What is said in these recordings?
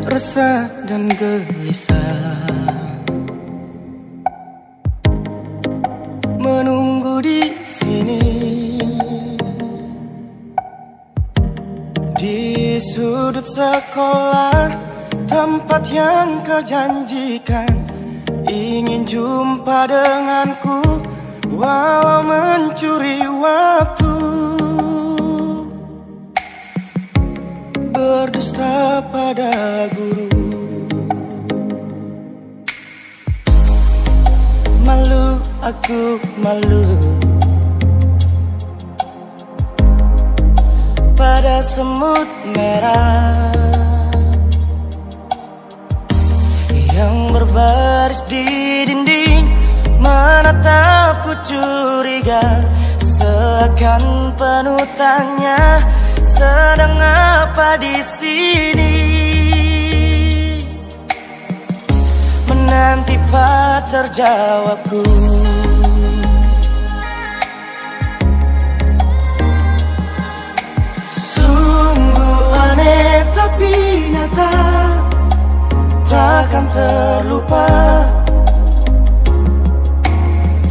resah dan gelisah, menunggu di sini di sudut sekolah, tempat yang kau janjikan ingin jumpa denganku, walau mencuri waktu, berdusta pada guru. Malu, aku malu pada semut merah yang berbaris di dinding, menatapku curiga, seakan penuh tanya, sedang apa di sini? Menanti pacar jawabku. Sungguh aneh tapi nyata, takkan terlupa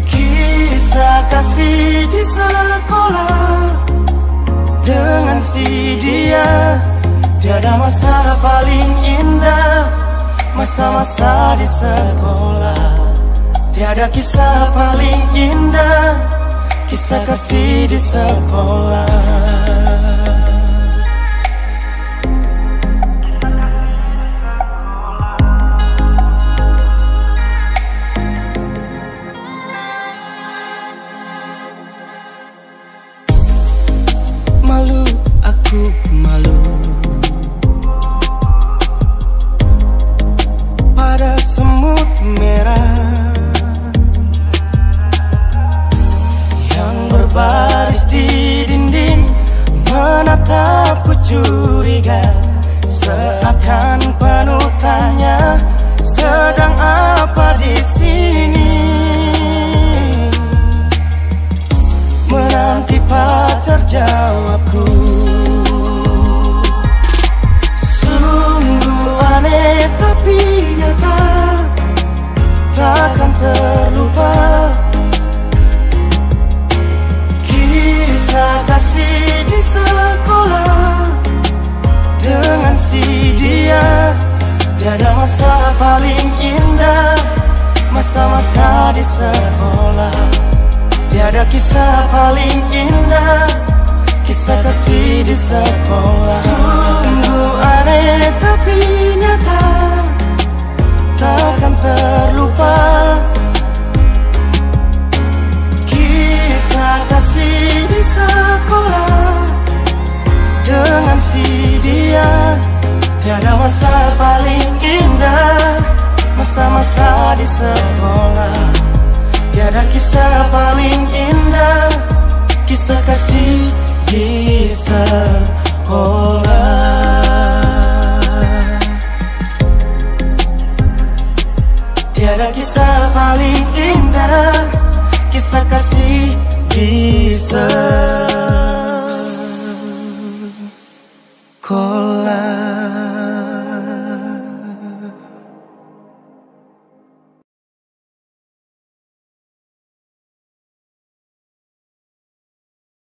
kisah kasih di sekolah dengan si dia. Tiada masa paling indah, masa-masa di sekolah. Tiada kisah paling indah, kisah kasih di sekolah. Malu, aku malu pada semut merah yang berbaris di dinding, menatapku curiga, seakan penuh tanya, sedang apa di sini? Menanti pacar jawabku. Sungguh aneh tapi nyata, takkan terlupa kisah kasih di sekolah dengan si dia. Tiada masa paling indah, masa-masa di sekolah. Tiada kisah paling indah, kisah kasih di sekolah. Sungguh aneh tapi nyata, takkan terlupa kisah kasih di sekolah dengan si dia. Tiada masa paling indah, masa-masa di sekolah. Tiada kisah paling indah, kisah kasih di sekolah. Tiada kisah paling indah, kisah kasih di sekolah.